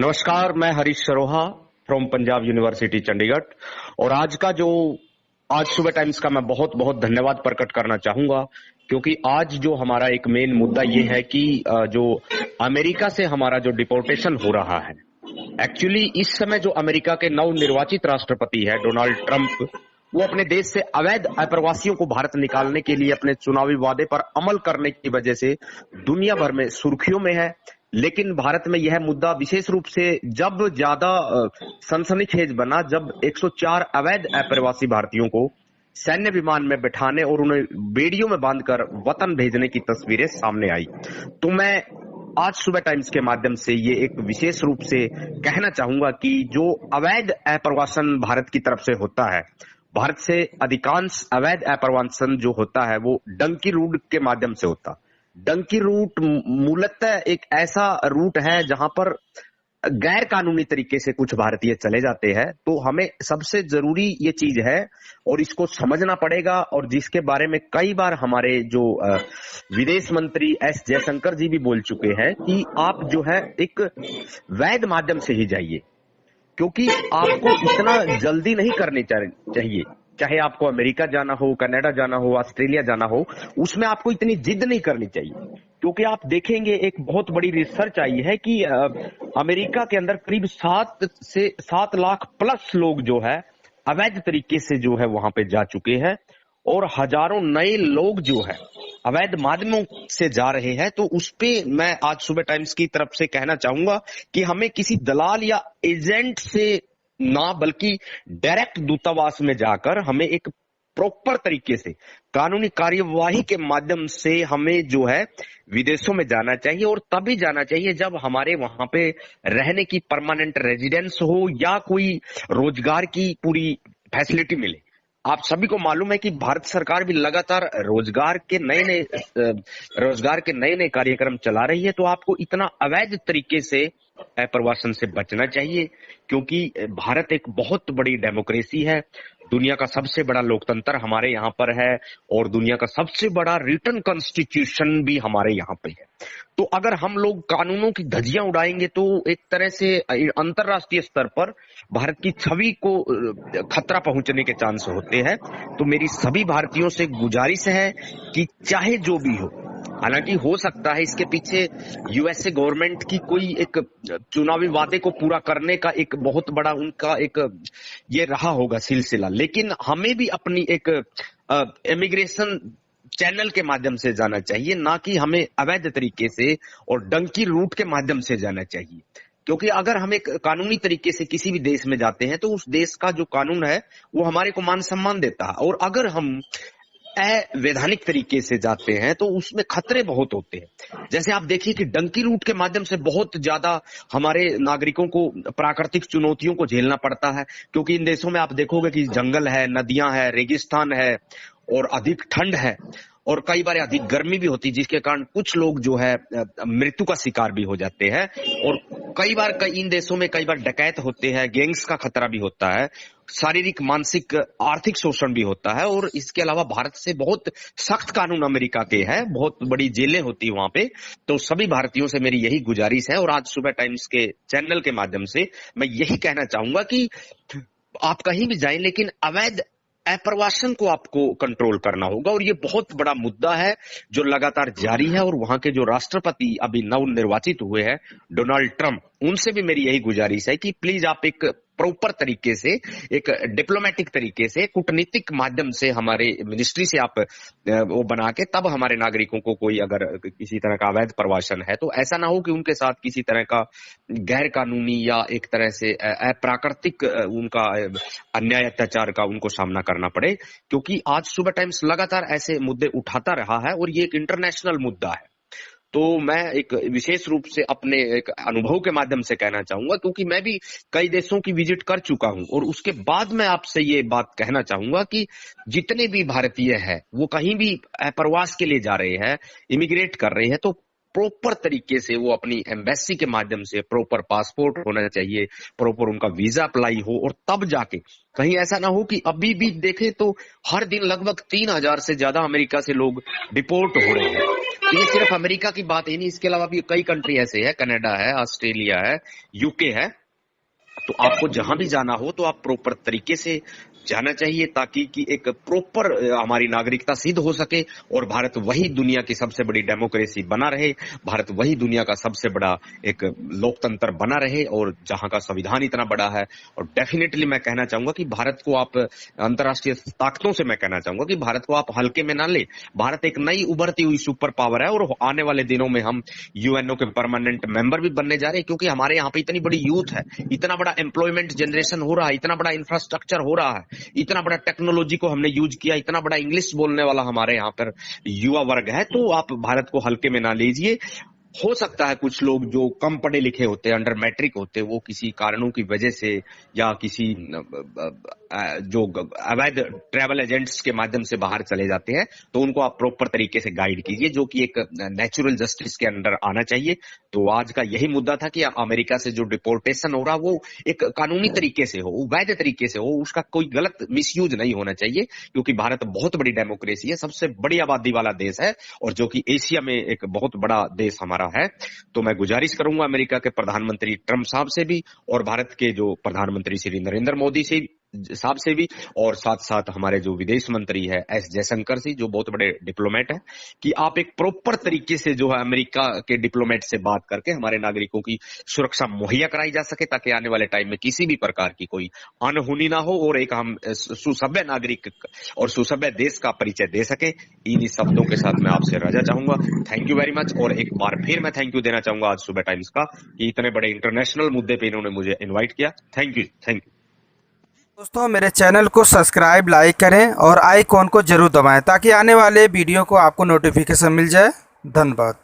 नमस्कार, मैं Harish Saroha from Punjab university Chandigarh. और आज सुबह टाइम्स का मैं बहुत बहुत धन्यवाद प्रकट करना चाहूंगा, क्योंकि आज जो हमारा एक मेन मुद्दा ये है कि जो अमेरिका से हमारा जो डिपोर्टेशन हो रहा है, एक्चुअली इस समय जो अमेरिका के नवनिर्वाचित राष्ट्रपति है डोनाल्ड ट्रंप, वो अपने देश से अवैध अप्रवासियों को भारत निकालने के लिए अपने चुनावी वादे पर अमल करने की वजह से दुनिया भर में सुर्खियों में है। लेकिन भारत में यह मुद्दा विशेष रूप से जब ज्यादा सनसनीखेज बना, जब 104 अवैध अप्रवासी भारतीयों को सैन्य विमान में बिठाने और उन्हें बेड़ियों में बांधकर वतन भेजने की तस्वीरें सामने आई। तो मैं आज सुबह टाइम्स के माध्यम से ये एक विशेष रूप से कहना चाहूंगा कि जो अवैध अप्रवासन भारत की तरफ से होता है, भारत से अधिकांश अवैध अप्रवासन जो होता है वो डंकी रूट के माध्यम से होता। डंकी रूट मूलतः एक ऐसा रूट है जहां पर गैर कानूनी तरीके से कुछ भारतीय चले जाते हैं। तो हमें सबसे जरूरी ये चीज है और इसको समझना पड़ेगा, और जिसके बारे में कई बार हमारे जो विदेश मंत्री एस जयशंकर जी भी बोल चुके हैं कि आप जो है एक वैध माध्यम से ही जाइए, क्योंकि आपको इतना जल्दी नहीं करनी चाहिए। चाहे आपको अमेरिका जाना हो, कनाडा जाना हो, ऑस्ट्रेलिया जाना हो, उसमें आपको इतनी जिद नहीं करनी चाहिए। क्योंकि आप देखेंगे एक बहुत बड़ी रिसर्च आई है कि अमेरिका के अंदर करीब 7 लाख प्लस लोग जो है अवैध तरीके से जो है वहां पे जा चुके हैं, और हजारों नए लोग जो है अवैध माध्यमों से जा रहे हैं। तो उस पे मैं आज सुबह टाइम्स की तरफ से कहना चाहूंगा कि हमें किसी दलाल या एजेंट से ना, बल्कि डायरेक्ट दूतावास में जाकर हमें एक प्रॉपर तरीके से कानूनी कार्यवाही के माध्यम से हमें जो है विदेशों में जाना चाहिए, और तभी जाना चाहिए जब हमारे वहां पे रहने की परमानेंट रेजिडेंस हो या कोई रोजगार की पूरी फैसिलिटी मिले। आप सभी को मालूम है कि भारत सरकार भी लगातार रोजगार के नए नए कार्यक्रम चला रही है। तो आपको इतना अवैध तरीके से अप्रवासन से बचना चाहिए, क्योंकि भारत एक बहुत बड़ी डेमोक्रेसी है, दुनिया का सबसे बड़ा लोकतंत्र हमारे यहाँ पर है, और दुनिया का सबसे बड़ा रिटन कॉन्स्टिट्यूशन भी हमारे यहाँ पे है। तो अगर हम लोग कानूनों की धज्जियां उड़ाएंगे तो एक तरह से अंतरराष्ट्रीय स्तर पर भारत की छवि को खतरा पहुंचने के चांस होते हैं। तो मेरी सभी भारतीयों से गुजारिश है कि चाहे जो भी हो, हालांकि हो सकता है इसके पीछे यूएसए गवर्नमेंट की कोई एक चुनावी वादे को पूरा करने का एक बहुत बड़ा उनका एक ये रहा होगा सिलसिला, लेकिन हमें भी अपनी एक इमिग्रेशन चैनल के माध्यम से जाना चाहिए, ना कि हमें अवैध तरीके से और डंकी रूट के माध्यम से जाना चाहिए। क्योंकि अगर हम एक कानूनी तरीके से किसी भी देश में जाते हैं तो उस देश का जो कानून है वो हमारे को मान सम्मान देता है, और अगर हम अवैधानिक तरीके से जाते हैं तो उसमें खतरे बहुत होते हैं। जैसे आप देखिए कि डंकी रूट के माध्यम से बहुत ज्यादा हमारे नागरिकों को प्राकृतिक चुनौतियों को झेलना पड़ता है, क्योंकि इन देशों में आप देखोगे कि जंगल है, नदियां है, रेगिस्तान है, और अधिक ठंड है, और कई बार अधिक गर्मी भी होती है, जिसके कारण कुछ लोग जो है मृत्यु का शिकार भी हो जाते हैं। और कई बार इन देशों में कई बार डकैत होते हैं, गैंग्स का खतरा भी होता है, शारीरिक, मानसिक, आर्थिक शोषण भी होता है। और इसके अलावा भारत से बहुत सख्त कानून अमेरिका के हैं, बहुत बड़ी जेलें होती है वहां पे। तो सभी भारतीयों से मेरी यही गुजारिश है, और आज सुबह टाइम्स के चैनल के माध्यम से मैं यही कहना चाहूंगा कि आप कहीं भी जाएं, लेकिन अवैध अप्रवासन को आपको कंट्रोल करना होगा। और ये बहुत बड़ा मुद्दा है जो लगातार जारी है। और वहां के जो राष्ट्रपति अभी नवनिर्वाचित हुए हैं डोनाल्ड ट्रंप, उनसे भी मेरी यही गुजारिश है कि प्लीज आप एक प्रॉपर तरीके से, एक डिप्लोमेटिक तरीके से, कूटनीतिक माध्यम से हमारे मिनिस्ट्री से आप वो बना के तब हमारे नागरिकों को कोई अगर किसी तरह का अवैध प्रवासन है तो ऐसा ना हो कि उनके साथ किसी तरह का गैर कानूनी या एक तरह से अप्राकृतिक उनका अन्याय अत्याचार का उनको सामना करना पड़े। क्योंकि आज सुबह टाइम्स लगातार ऐसे मुद्दे उठाता रहा है और ये एक इंटरनेशनल मुद्दा है। तो मैं एक विशेष रूप से अपने एक अनुभव के माध्यम से कहना चाहूंगा, क्योंकि मैं भी कई देशों की विजिट कर चुका हूं, और उसके बाद मैं आपसे ये बात कहना चाहूंगा कि जितने भी भारतीय हैं वो कहीं भी प्रवास के लिए जा रहे हैं, इमिग्रेट कर रहे हैं, तो प्रॉपर तरीके से वो अपनी एम्बेसी के माध्यम से प्रॉपर पासपोर्ट होना चाहिए, प्रॉपर उनका वीजा अप्लाई हो, और तब जाके कहीं ऐसा ना हो कि अभी भी देखें तो हर दिन लगभग 3000 से ज्यादा अमेरिका से लोग डिपोर्ट हो रहे हैं। ये सिर्फ अमेरिका की बात ही नहीं, इसके अलावा भी कई कंट्री ऐसे है, कनाडा है, ऑस्ट्रेलिया है, यूके है। तो आपको जहां भी जाना हो तो आप प्रॉपर तरीके से जाना चाहिए, ताकि कि एक प्रॉपर हमारी नागरिकता सिद्ध हो सके और भारत वही दुनिया की सबसे बड़ी डेमोक्रेसी बना रहे, भारत वही दुनिया का सबसे बड़ा एक लोकतंत्र बना रहे, और जहां का संविधान इतना बड़ा है। और डेफिनेटली मैं कहना चाहूंगा कि भारत को आप, अंतर्राष्ट्रीय ताकतों से मैं कहना चाहूंगा कि भारत को आप हल्के में ना ले। भारत एक नई उभरती हुई सुपर पावर है, और आने वाले दिनों में हम यूएनओ के परमानेंट मेंबर भी बनने जा रहे हैं, क्योंकि हमारे यहाँ पे इतनी बड़ी यूथ है, इतना बड़ा एम्प्लॉयमेंट जनरेशन हो रहा है, इतना बड़ा इंफ्रास्ट्रक्चर हो रहा है, इतना बड़ा टेक्नोलॉजी को हमने यूज किया, इतना बड़ा इंग्लिश बोलने वाला हमारे यहाँ पर युवा वर्ग है। तो आप भारत को हल्के में ना लीजिए। हो सकता है कुछ लोग जो कम पढ़े लिखे होते हैं, अंडर मैट्रिक होते हैं, वो किसी कारणों की वजह से या किसी जो अवैध ट्रैवल एजेंट्स के माध्यम से बाहर चले जाते हैं, तो उनको आप प्रॉपर तरीके से गाइड कीजिए, जो कि एक नेचुरल जस्टिस के अंडर आना चाहिए। तो आज का यही मुद्दा था कि अमेरिका से जो डिपोर्टेशन हो रहा वो एक कानूनी तरीके से हो, वैध तरीके से हो, उसका कोई गलत मिसयूज नहीं होना चाहिए, क्योंकि भारत बहुत बड़ी डेमोक्रेसी है, सबसे बड़ी आबादी वाला देश है, और जो कि एशिया में एक बहुत बड़ा देश हमारा है। तो मैं गुजारिश करूंगा अमेरिका के प्रधानमंत्री ट्रंप साहब से भी, और भारत के जो प्रधानमंत्री श्री नरेंद्र मोदी साहब से भी, और साथ साथ हमारे जो विदेश मंत्री है एस जयशंकर जी, जो बहुत बड़े डिप्लोमेट है, कि आप एक प्रॉपर तरीके से जो है अमेरिका के डिप्लोमेट से बात करके हमारे नागरिकों की सुरक्षा मुहैया कराई जा सके, ताकि आने वाले टाइम में किसी भी प्रकार की कोई अनहोनी ना हो, और एक हम सुसभ्य नागरिक और सुसभ्य देश का परिचय दे सके। इन्हीं शब्दों के साथ मैं आपसे रजा चाहूंगा। Thank you very much. और एक बार फिर मैं थैंक यू देना चाहूंगा आज सुबह टाइम्स का, कि इतने बड़े इंटरनेशनल मुद्दे पे इन्होंने मुझे इन्वाइट किया। Thank you, thank you. दोस्तों मेरे चैनल को सब्सक्राइब लाइक करें और आइकॉन को जरूर दबाएं, ताकि आने वाले वीडियो को आपको नोटिफिकेशन मिल जाए। धन्यवाद।